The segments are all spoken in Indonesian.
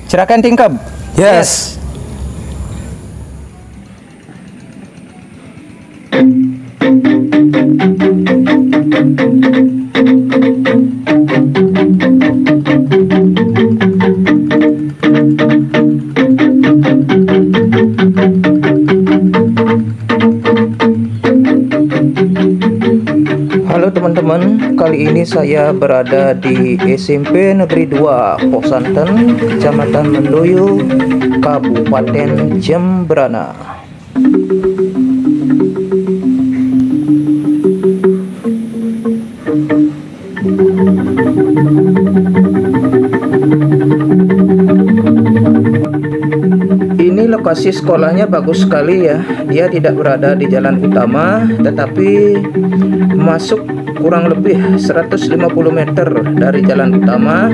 Cerakan Tingkap. Yes. Halo teman-teman, kali ini saya berada di SMP Negeri 2 Posanten, Kecamatan Mendoyo, Kabupaten Jembrana. Ini lokasi sekolahnya bagus sekali ya. Dia tidak berada di jalan utama, tetapi masuk kurang lebih 150 meter dari jalan utama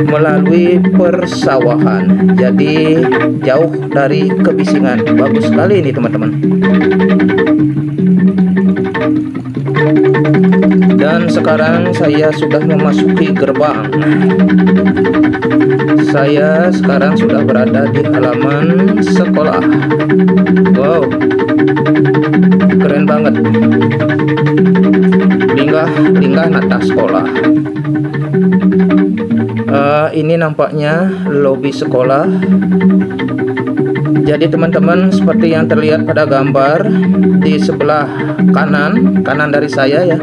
melalui persawahan. Jadi jauh dari kebisingan. Bagus sekali ini teman-teman. Dan sekarang saya sudah memasuki gerbang. Saya sekarang sudah berada di halaman sekolah. Wow, keren banget. Linggah nata sekolah. Ini nampaknya lobi sekolah. Jadi teman-teman, seperti yang terlihat pada gambar di sebelah kanan dari saya ya,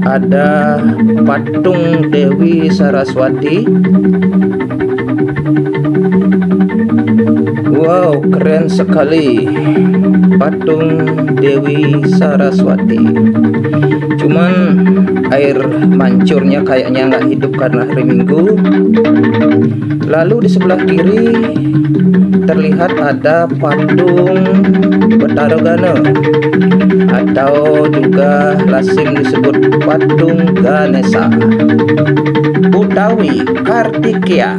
ada patung Dewi Saraswati. Wow, keren sekali patung Dewi Saraswati. Cuman air mancurnya kayaknya nggak hidup karena hari Minggu. Lalu di sebelah kiri terlihat ada patung Betarogana, atau juga lazim disebut patung Ganesha utawi Kartikeya.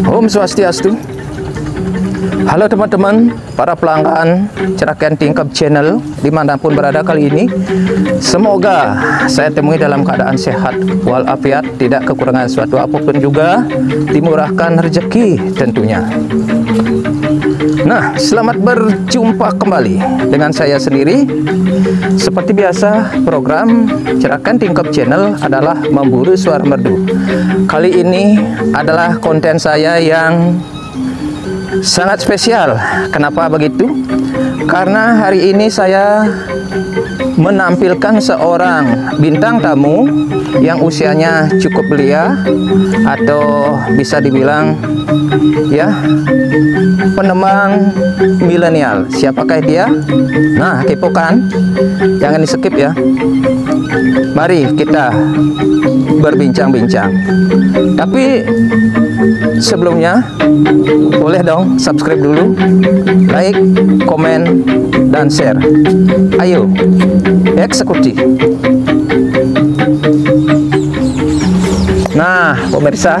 Om Swastiastu. Halo teman-teman, para pelanggan Cerakan Tingkap Channel dimanapun berada kali ini. Semoga saya temui dalam keadaan sehat walafiat, tidak kekurangan suatu apapun, juga dimurahkan rezeki tentunya. Nah, selamat berjumpa kembali dengan saya sendiri. Seperti biasa, program Cerakan Tingkap Channel adalah memburu suara merdu. Kali ini adalah konten saya yang sangat spesial. Kenapa begitu? Karena hari ini saya menampilkan seorang bintang tamu yang usianya cukup belia, atau bisa dibilang ya, penemang milenial. Siapakah dia? Nah, kepo kan? Jangan di skip ya. Mari kita berbincang-bincang. Tapi sebelumnya, boleh dong subscribe dulu, like, komen, dan share. Ayo, eksekusi. Nah, pemirsa,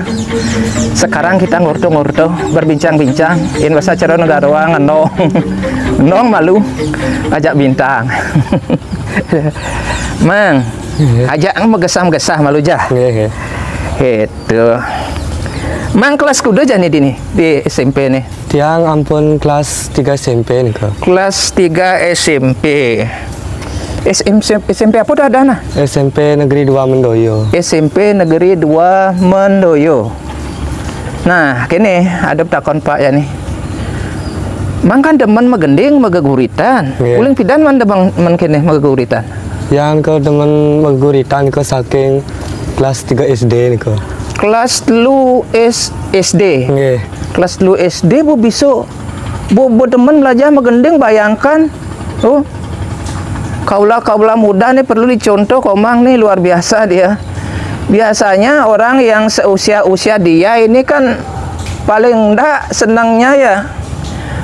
sekarang kita ngurto-ngurto, berbincang-bincang. In bahasa cara negara ngenong, ngenong malu, ajak bintang. Mang, ajak megesah-gesah malu jah. Itu. Mang kelas kuda aja nih di SMP nih. Tiang ampun kelas 3 SMP nih kok. Kelas 3 SMP. SMP apa udah ada nah? SMP Negeri 2 Mendoyo. SMP Negeri 2 Mendoyo. Nah, kini ada takon Pak ya nih. Mang kan demen megending megeguritan. Uling pidan man demang men kene megeguritan. Yang ke demen megeguritan ke saking kelas 3 SD nih kok. Kelas lu SD. Nggih. Kelas lu SD bu biso bu demen belajar megending, bayangkan. Oh. Kaula muda nih perlu dicontoh, komang nih luar biasa dia. Biasanya orang yang seusia dia ini kan paling enggak senangnya ya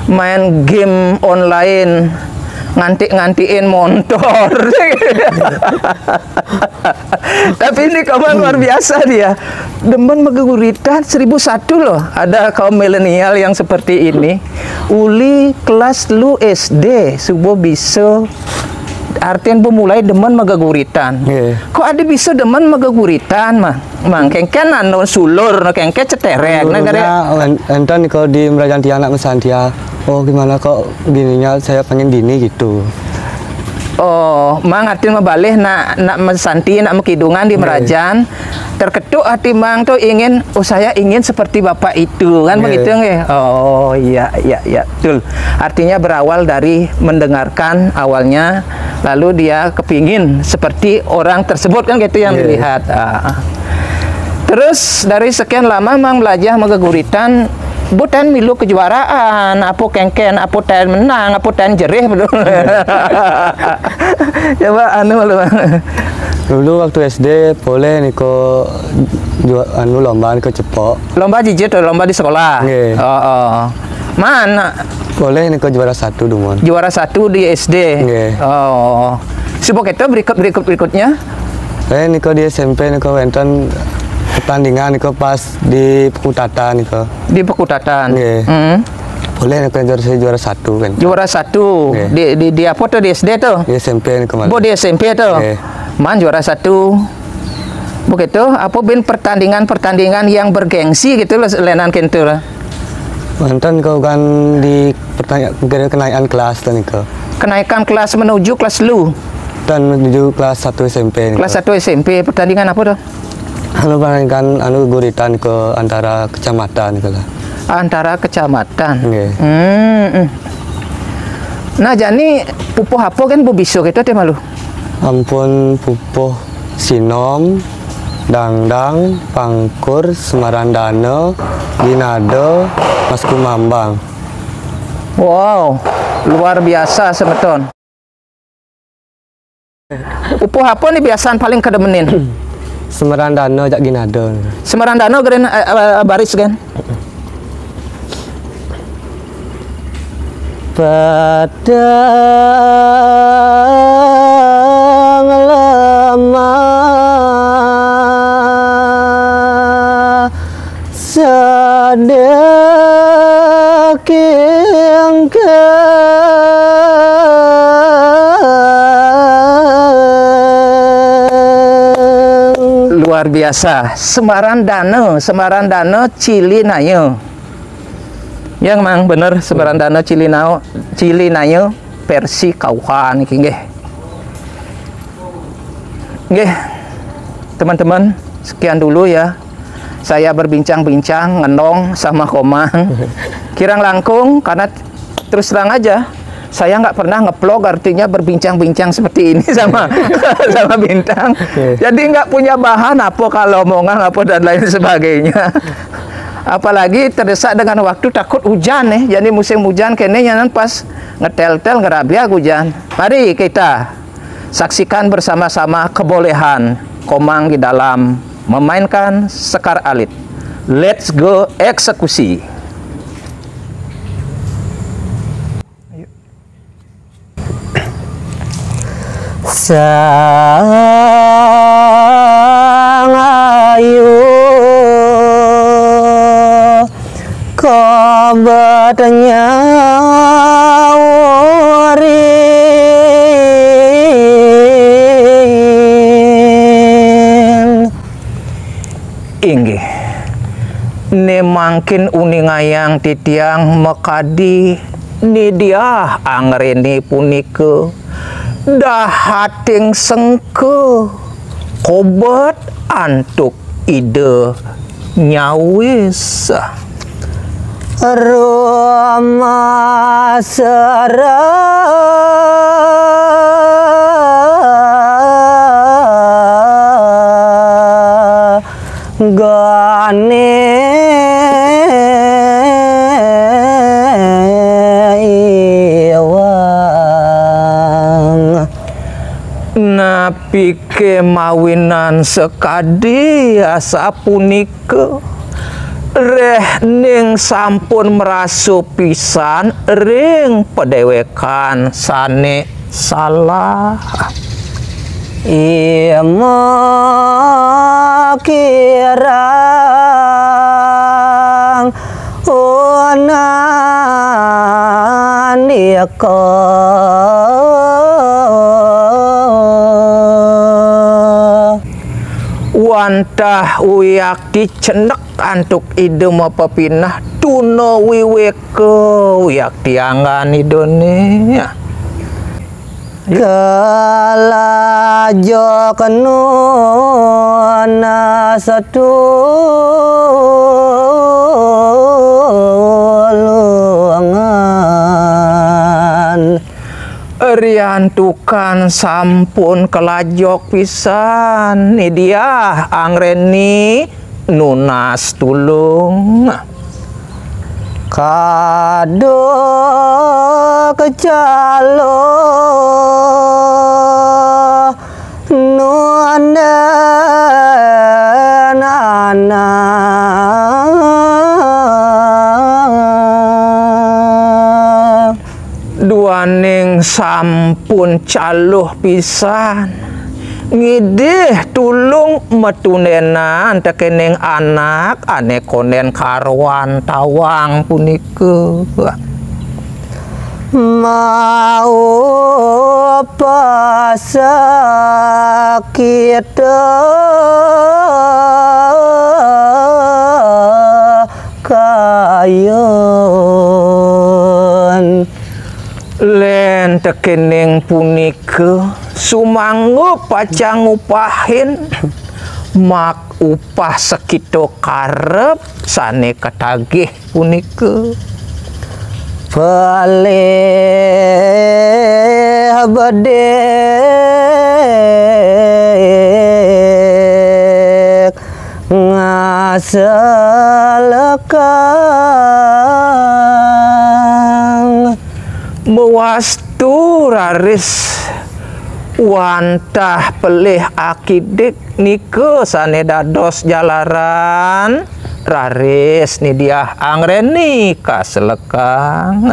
main game online, ngantiin motor. Tapi ini kawan luar biasa dia, demen megeguritan 1001 loh. Ada kaum milenial yang seperti ini. Uli kelas lu SD subuh bisa Artian pemulai demen magaguritan. Kok ada bisa demen magaguritan mah? Mang kengken anu sulur, kengken ceterek. Enten kalau di Merajaan Tianak Mesantia, oh gimana kok gininya saya pengen dini gitu. Oh, mang artian mabalih nak mesanti, nak mekidungan di Merajan. Terketuk hati mang tuh ingin, oh saya ingin seperti bapak itu kan begitu nggih? Oh iya betul. Artinya berawal dari mendengarkan awalnya, lalu dia kepingin seperti orang tersebut kan gitu yang dilihat. Terus dari sekian lama mang belajar magaguritan. Bukan milu kejuaraan, apa kengken, apa ten menang, apa ten jerih belum. Coba Dulu waktu SD boleh niko lomba niko cepok. Lomba jijit atau lomba di sekolah? Mana? Boleh niko juara 1 dumon. Juara 1 di SD. Oh. Sibuk itu berikutnya? Niko di SMP niko wenten pertandingan niko pas di Pekutatan niko. Di Pekutatan. Boleh niko juara 1 kan. Juara 1. Di apa tuh di SD tuh? Di SMP niko. Di SMP tuh. Man juara 1. Begitu, apa bin pertandingan yang bergengsi gitu loh lenan kentur. Mantan kau kan di kenaikan kelas tuh niko. Kenaikan kelas menuju kelas lu. Dan menuju kelas 1 SMP. Kelas 1 SMP pertandingan apa tuh? Pertandingan guritan ke antara kecamatan gitu lah. Antara kecamatan. Nah jadi pupuh apa kan bu bisu gitu teh malu. Ampun pupuh sinom, dangdang, pangkur, semarandano, ginado, mas kumambang. Wow, luar biasa semeton. Pupuh apa nih biasaan paling kedemenin? Semarandano jak ginado. Semarandano keren baris kan? Padang lemah sadeking luar biasa. Semarandano Cilinayo. Yang mang bener Semarandano Cilinayo versi kauhan iki nggih. Nggih. Teman-teman, sekian dulu ya. Saya berbincang-bincang ngenong sama Komang. Kirang langkung karena terus terang aja saya nggak pernah ngeplog, artinya berbincang-bincang seperti ini sama sama Bintang. Jadi nggak punya bahan apa kalau omongan apa dan lain sebagainya. Apalagi terdesak dengan waktu, takut hujan nih. Jadi musim hujan kayaknya pas ngetel-tel ngerabia hujan. Mari kita saksikan bersama-sama kebolehan Komang di dalam memainkan sekar alit. Let's go eksekusi. Sang ayu kobatnya warin inggih ne mangkin uningayang titiang mekadi ni dia angrene punike dahating sengke kobat antuk ide nyawis rumah serah gane napi kemawinan sekadi asa punike reh ning sampun merasu pisan ring pedewekan sane salah ima kirang unan ๆ Nika เ Nika นี่ยก็ Nika wantah uyak dicenek antuk ide mapapinah tuno wiweke uyak tiangan idone kalajo kenuna satu luangan riantukan sampun kelajok pisan ni dia angreni nunas tulung kado kecalo nuanda nana duaning sampun caluh pisan ngidih tulung metunenan tekening anak ane konen karwan tawang punike mau pasakit kayon len tekening punike sumanggup pacang upahin mak upah sekito karep sane ketagih punike paleh bedek ngaselekang mewastu raris wantah pelih akidik nike sane dados jalaran raris ni dia angreni kaselekang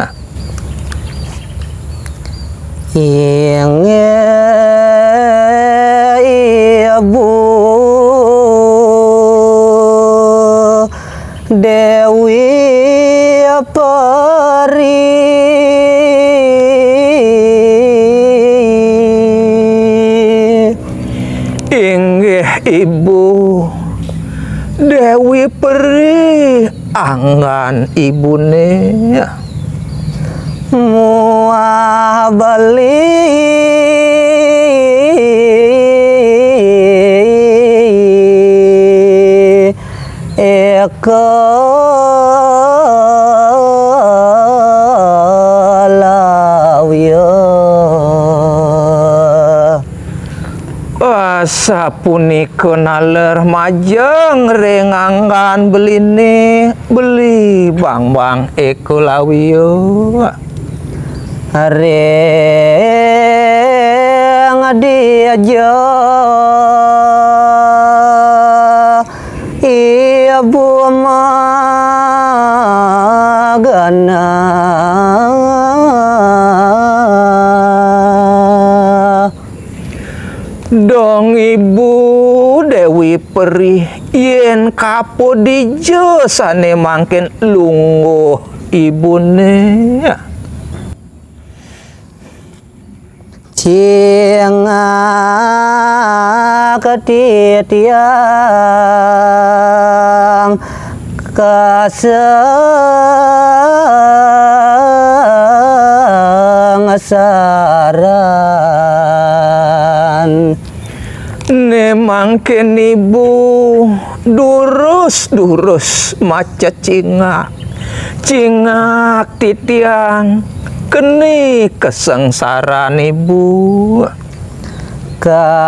inge ibu Dewi Peri inggih ibu Dewi Peri angan ibune muah beli eko lawya sapunika naler majeng renganggan beline beli bang eko lawiyo reng diaja ibu magana dong ibu Dewi Peri yen kapo dijo sane mangken lungguh ibune cinga ketitiang kasengsaran ne mangken ibu durus maca cingak titiang keni kesengsaraan ibu kaselekang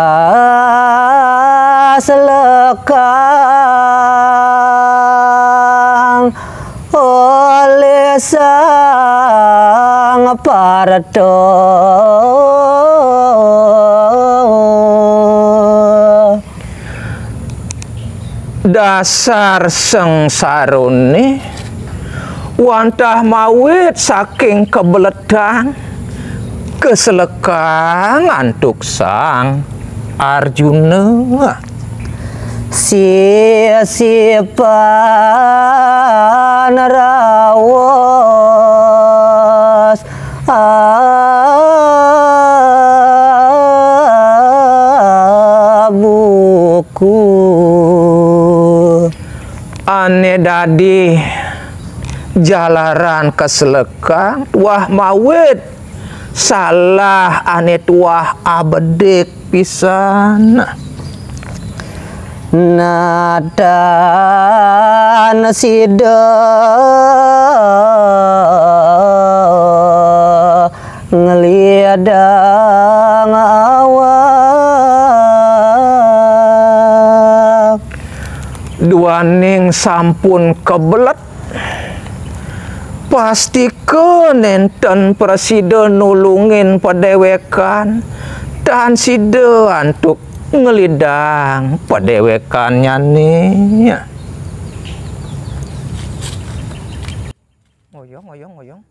oleh sang parto dasar sengsarone wantah mawit saking kebeledang keselekang antuk sang Arjuna sipan rawas buku Ane dadi jalaran keselekang tuah mawit salah ane tuah abedik pisan nada nasida ngeliadang awak duaning sampun kebelet pasti nenten presiden nulungin padewekan dan side antuk ngelidang padewekannya nih. Ngoyong.